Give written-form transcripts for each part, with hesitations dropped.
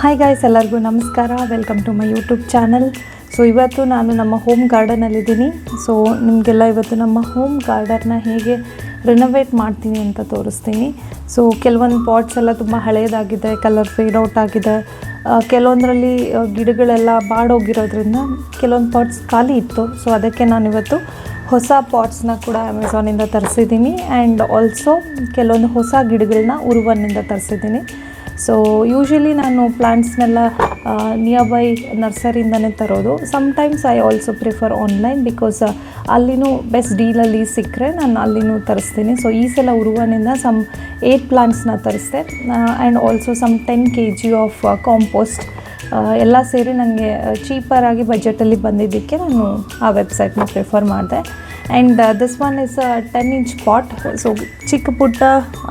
Hi guys, ಎಲ್ಲರಿಗೂ ನಮಸ್ಕಾರ. Welcome to my YouTube channel. So ಇವತ್ತು ನಾನು ನಮ್ಮ ಹೋಮ್ ಗಾರ್ಡನಲ್ಲಿದ್ದೀನಿ. ಸೊ ನಿಮಗೆಲ್ಲ ಇವತ್ತು ನಮ್ಮ ಹೋಮ್ ಗಾರ್ಡನ್ನ ಹೇಗೆ ರಿನೋವೇಟ್ ಮಾಡ್ತೀನಿ ಅಂತ ತೋರಿಸ್ತೀನಿ. ಸೊ ಕೆಲವೊಂದು ಪಾಟ್ಸ್ ಎಲ್ಲ ತುಂಬ ಹಳೇದಾಗಿದೆ, ಕಲರ್ ಫೇಡ್ ಔಟ್ ಆಗಿದೆ. ಕೆಲವೊಂದರಲ್ಲಿ ಗಿಡಗಳೆಲ್ಲ ಬಾಡೋಗಿರೋದ್ರಿಂದ ಕೆಲವೊಂದು ಪಾಟ್ಸ್ ಖಾಲಿ ಇತ್ತು. ಸೊ ಅದಕ್ಕೆ ನಾನಿವತ್ತು ಹೊಸ ಪಾಟ್ಸ್ನ ಕೂಡ ಅಮೆಝಾನಿಂದ ತರಿಸಿದ್ದೀನಿ. ಆ್ಯಂಡ್ ಆಲ್ಸೋ ಕೆಲವೊಂದು ಹೊಸ ಗಿಡಗಳನ್ನ ಉರುವನ್ನಿಂದ ತರಿಸಿದ್ದೀನಿ. ಸೊ ಯೂಶ್ವಲಿ ನಾನು ಪ್ಲಾಂಟ್ಸ್ನೆಲ್ಲ ನಿಯರ್ ಬೈ ನರ್ಸರಿಯಿಂದನೇ ತರೋದು. Sometimes I also prefer online because ಅಲ್ಲಿನೂ ಬೆಸ್ಟ್ ಡೀಲಲ್ಲಿ ಸಿಕ್ಕರೆ ನಾನು ಅಲ್ಲಿನೂ ತರಿಸ್ತೀನಿ. ಸೊ ಈ ಸಲ ಉರುವನಿಂದ 8 ಪ್ಲಾಂಟ್ಸ್ನ ತರಿಸ್ದೆ. And also 10 kg of compost ಎಲ್ಲ ಸೇರಿ ನನಗೆ ಚೀಪರಾಗಿ ಬಜೆಟಲ್ಲಿ ಬಂದಿದ್ದಕ್ಕೆ ನಾನು ಆ ವೆಬ್ಸೈಟ್ನ ಪ್ರಿಫರ್ ಮಾಡಿದೆ. And this one is 10 inch pot. So ಚಿಕ್ಕ ಪುಟ್ಟ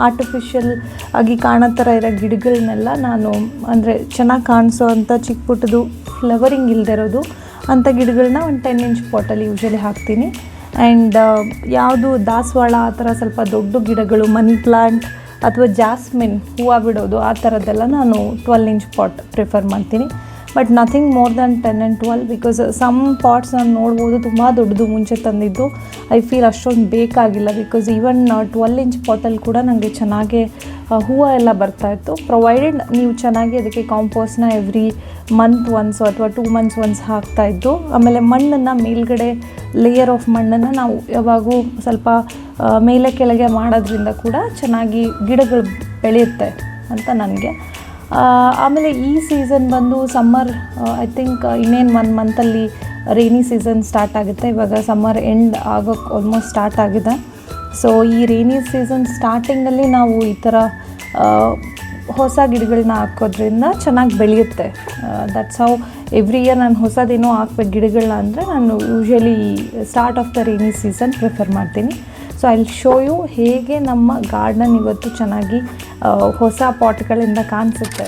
ಆರ್ಟಿಫಿಷಿಯಲ್ ಆಗಿ ಕಾಣೋ ಥರ ಇರೋ ಗಿಡಗಳನ್ನೆಲ್ಲ ನಾನು ಅಂದರೆ ಚೆನ್ನಾಗಿ ಕಾಣಿಸೋ ಅಂಥ ಚಿಕ್ಕ ಪುಟ್ಟದು ಫ್ಲವರಿಂಗ್ ಇಲ್ಲದೆ ಇರೋದು ಅಂಥ ಗಿಡಗಳನ್ನ ಒಂದು 10 inch ಪಾಟಲ್ಲಿ ಯೂಶ್ವಲಿ ಹಾಕ್ತೀನಿ. ಆ್ಯಂಡ್ ಯಾವುದು ದಾಸವಾಳ ಆ ಥರ ಸ್ವಲ್ಪ ದೊಡ್ಡ ಗಿಡಗಳು, ಮನಿ ಪ್ಲಾಂಟ್ ಅಥವಾ ಜಾಸ್ಮಿನ್ ಹೂವು ಬಿಡೋದು ಆ ಥರದ್ದೆಲ್ಲ ನಾನು 12 inch ಪಾಟ್ ಪ್ರಿಫರ್ ಮಾಡ್ತೀನಿ. But nothing more than 10 and 12 because some pots ನಾನು ನೋಡ್ಬೋದು ತುಂಬ ದೊಡ್ಡದು ಮುಂಚೆ ತಂದಿದ್ದು. ಐ ಫೀಲ್ ಅಷ್ಟೊಂದು ಬೇಕಾಗಿಲ್ಲ ಬಿಕಾಸ್ ಈವನ್ 12 inch ಪಾಟಲ್ಲಿ ಕೂಡ ನನಗೆ ಚೆನ್ನಾಗಿ ಹೂವು ಎಲ್ಲ ಬರ್ತಾಯಿತ್ತು. ಪ್ರೊವೈಡೆಡ್ ನೀವು ಚೆನ್ನಾಗಿ ಅದಕ್ಕೆ ಕಾಂಪೋಸ್ಟ್ನ ಎವ್ರಿ ಮಂತ್ ಒನ್ಸ್ ಅಥವಾ 2 months ಒನ್ಸ್ ಹಾಕ್ತಾಯಿದ್ದು. ಆಮೇಲೆ ಮಣ್ಣನ್ನು ಮೇಲ್ಗಡೆ ಲೇಯರ್ ಆಫ್ ಮಣ್ಣನ್ನು ನಾವು ಯಾವಾಗೂ ಸ್ವಲ್ಪ ಮೇಲೆ ಕೆಳಗೆ ಮಾಡೋದ್ರಿಂದ ಕೂಡ ಚೆನ್ನಾಗಿ ಗಿಡಗಳು ಬೆಳೆಯುತ್ತೆ ಅಂತ ನನಗೆ. ಆಮೇಲೆ ಈ ಸೀಸನ್ ಬಂದು ಸಮ್ಮರ್, ಐ ಥಿಂಕ್ ಇನ್ನೇನು 1 monthಲ್ಲಿ ರೈನಿ ಸೀಸನ್ ಸ್ಟಾರ್ಟ್ ಆಗುತ್ತೆ. ಇವಾಗ ಸಮ್ಮರ್ ಎಂಡ್ ಆಗೋಕ್ಕೆ ಆಲ್ಮೋಸ್ಟ್ ಸ್ಟಾರ್ಟ್ ಆಗಿದೆ. ಸೊ ಈ ರೈನಿ ಸೀಸನ್ ಸ್ಟಾರ್ಟಿಂಗಲ್ಲಿ ನಾವು ಈ ಥರ ಹೊಸ ಗಿಡಗಳನ್ನ ಹಾಕೋದ್ರಿಂದ ಚೆನ್ನಾಗಿ ಬೆಳೆಯುತ್ತೆ. ದಟ್ಸ್ ಹೌ ಎವ್ರಿ ಇಯರ್ ನಾನು ಹೊಸದೇನೋ ಹಾಕ್ಬೇಕು ಗಿಡಗಳನ್ನ ಅಂದರೆ ನಾನು usually start of the rainy season prefer ಮಾಡ್ತೀನಿ. So I will show you ಹೇಗೆ ನಮ್ಮ ಗಾರ್ಡನ್ ಇವತ್ತು ಚೆನ್ನಾಗಿ ಹೊಸ ಪಾಟ್ಗಳಿಂದ ಕಾಣಿಸುತ್ತೆ.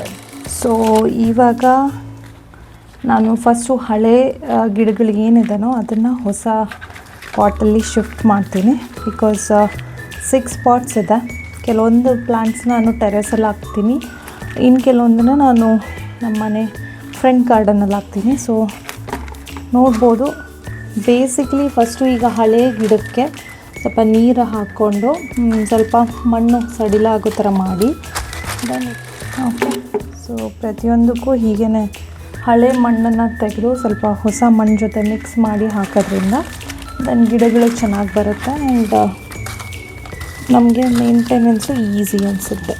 ಸೊ ಇವಾಗ ನಾನು ಫಸ್ಟು ಹಳೆ ಗಿಡಗಳಿಗೆ ಏನಿದೆನೋ ಅದನ್ನು ಹೊಸ ಪಾಟಲ್ಲಿ ಶಿಫ್ಟ್ ಮಾಡ್ತೀನಿ. ಬಿಕಾಸ್ 6 ಪಾಟ್ಸ್ ಇದೆ. ಕೆಲವೊಂದು ಪ್ಲಾಂಟ್ಸ್ನ ನಾನು ಟೆರೆಸಲ್ಲಿ ಹಾಕ್ತೀನಿ, ಇನ್ನು ಕೆಲವೊಂದನ್ನು ನಾನು ನಮ್ಮ ಮನೆ ಫ್ರಂಟ್ ಗಾರ್ಡನಲ್ಲಿ ಹಾಕ್ತೀನಿ. ಸೊ ನೋಡ್ಬೋದು, ಬೇಸಿಕ್ಲಿ ಫಸ್ಟು ಈಗ ಹಳೆ ಗಿಡಕ್ಕೆ ಸ್ವಲ್ಪ ನೀರು ಹಾಕ್ಕೊಂಡು ಸ್ವಲ್ಪ ಮಣ್ಣು ಸಡಿಲ ಆಗೋ ಥರ ಮಾಡಿ ಓಕೆ. ಸೊ ಪ್ರತಿಯೊಂದಕ್ಕೂ ಹೀಗೇ ಹಳೆ ಮಣ್ಣನ್ನು ತೆಗೆದು ಸ್ವಲ್ಪ ಹೊಸ ಮಣ್ಣು ಜೊತೆ ಮಿಕ್ಸ್ ಮಾಡಿ ಹಾಕೋದ್ರಿಂದ ದೆನ್ ಗಿಡಗಳು ಚೆನ್ನಾಗಿ ಬರುತ್ತೆ. ಆ್ಯಂಡ್ ನಮಗೆ ಮೇಂಟೆನೆನ್ಸು ಈಸಿ ಅನಿಸುತ್ತೆ.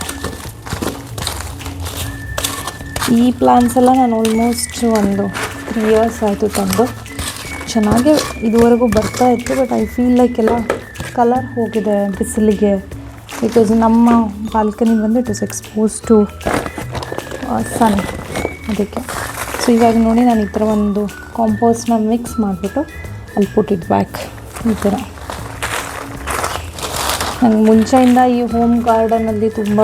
ಈ ಪ್ಲಾಂಟ್ಸ್ ಎಲ್ಲ ನಾನು ಆಲ್ಮೋಸ್ಟ್ ಒಂದು 3 years ಆಯಿತು ತಂದು. ಚೆನ್ನಾಗೇ ಇದುವರೆಗೂ ಬರ್ತಾಯಿತ್ತು. ಬಟ್ ಐ ಫೀಲ್ ಲೈಕ್ ಎಲ್ಲ ಕಲರ್ ಹೋಗಿದೆ ಬಿಸಿಲಿಗೆ. ಬಿಕಾಸ್ ನಮ್ಮ ಬಾಲ್ಕನಿ ಬಂದು ಇಟ್ ಇಸ್ ಎಕ್ಸ್ಪೋಸ್ ಟು ಸನ್, ಅದಕ್ಕೆ. ಸೊ ಇವಾಗ ನೋಡಿ ನಾನು ಈ ಥರ ಒಂದು ಕಾಂಪೋಸ್ಟ್ನ ಮಿಕ್ಸ್ ಮಾಡಿಬಿಟ್ಟು ಅಲ್ಲಿ ಪುಟ್ ಇಟ್ ಬ್ಯಾಕ್ ಈ ಥರ. ನನಗೆ ಮುಂಚೆಯಿಂದ ಈ ಹೋಮ್ ಗಾರ್ಡನಲ್ಲಿ ತುಂಬ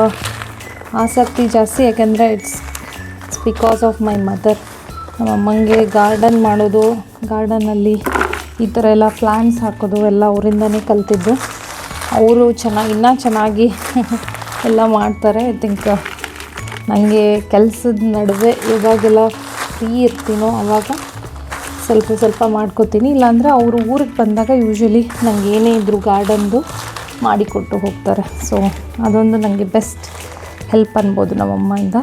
ಆಸಕ್ತಿ ಜಾಸ್ತಿ, ಯಾಕೆಂದರೆ it's because of my mother. ನಮ್ಮ ಅಮ್ಮಂಗೆ ಗಾರ್ಡನ್ ಮಾಡೋದು, ಗಾರ್ಡನಲ್ಲಿ ಈ ಥರ ಎಲ್ಲ ಪ್ಲ್ಯಾಂಟ್ಸ್ ಹಾಕೋದು ಎಲ್ಲ ಅವರಿಂದನೇ ಕಲ್ತಿದ್ದು. ಅವರು ಇನ್ನೂ ಚೆನ್ನಾಗಿ ಎಲ್ಲ ಮಾಡ್ತಾರೆ. ಐ ಥಿಂಕ್ ನನಗೆ ಕೆಲಸದ ನಡುವೆ ಇವಾಗೆಲ್ಲ ಫ್ರೀ ಇರ್ತೀನೋ ಆವಾಗ ಸ್ವಲ್ಪ ಮಾಡ್ಕೋತೀನಿ. ಇಲ್ಲಾಂದರೆ ಅವರು ಊರಿಗೆ ಬಂದಾಗ ಯೂಶ್ವಲಿ ನನಗೆ ಏನೇ ಇದ್ದರೂ ಗಾರ್ಡನ್ದು ಮಾಡಿಕೊಟ್ಟು ಹೋಗ್ತಾರೆ. ಸೊ ಅದೊಂದು ನನಗೆ ಬೆಸ್ಟ್ ಹೆಲ್ಪ್ ಅನ್ಬೋದು ನಮ್ಮಮ್ಮಿಂದ.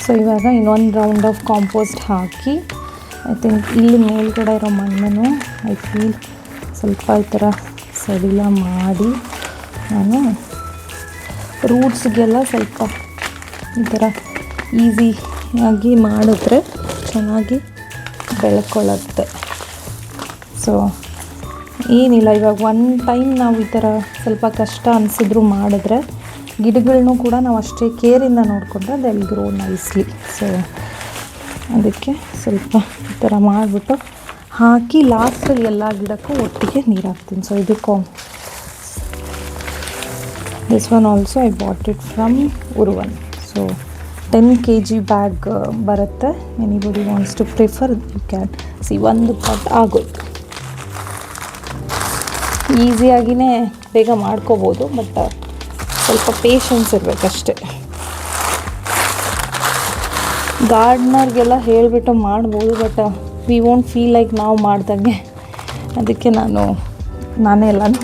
ಸೊ ಇವಾಗ ಇನ್ನೊಂದು round of compost hockey I think ಇಲ್ಲಿ ಮೇಲ್ಗಡೆ ಇರೋ ಮಣ್ಣನ್ನು ಐ ಫೀಲ್ ಸ್ವಲ್ಪ ಈ ಥರ ಸಡಿಲ ಮಾಡಿ ನಾನು ರೂಟ್ಸ್ಗೆಲ್ಲ ಸ್ವಲ್ಪ ಈ ಥರ ಈಸಿಯಾಗಿ ಮಾಡಿದ್ರೆ ಚೆನ್ನಾಗಿ ಬೆಳ್ಕೊಳ್ಳುತ್ತೆ. ಸೊ ಏನಿಲ್ಲ, ಇವಾಗ 1 time ನಾವು ಈ ಥರ ಸ್ವಲ್ಪ ಕಷ್ಟ ಅನಿಸಿದ್ರು ಮಾಡಿದ್ರೆ ಗಿಡಗಳನ್ನೂ ಕೂಡ ನಾವು ಅಷ್ಟೇ ಕೇರಿಂದ ನೋಡಿಕೊಂಡ್ರೆ they will grow nicely. So ಅದಕ್ಕೆ ಸ್ವಲ್ಪ ಈ ಥರ ಮಾಡಿಬಿಟ್ಟು ಹಾಕಿ ಲಾಸ್ಟಲ್ಲಿ ಎಲ್ಲ ಗಿಡಕ್ಕೂ ಒಟ್ಟಿಗೆ ನೀರು ಹಾಕ್ತೀನಿ. ಸೊ ಇದಕ್ಕೂ this one also I bought it from Uruvan. So 10 kg bag ಬರುತ್ತೆ. Anybody wants to prefer you can see. ಒಂದು ಪಾಟ್ ಆಗೋಯ್ತು. ಈಸಿಯಾಗಿಯೇ ಬೇಗ ಮಾಡ್ಕೋಬೋದು. ಬಟ್ ಸ್ವಲ್ಪ ಪೇಷನ್ಸ್ ಇರಬೇಕಷ್ಟೆ. ಗಾರ್ಡ್ನರ್ಗೆಲ್ಲ ಹೇಳಿಬಿಟ್ಟು ಮಾಡ್ಬೋದು, but we won't feel like ನಾವು ಮಾಡ್ದಂಗೆ. ಅದಕ್ಕೆ ನಾನೇ ಎಲ್ಲನೂ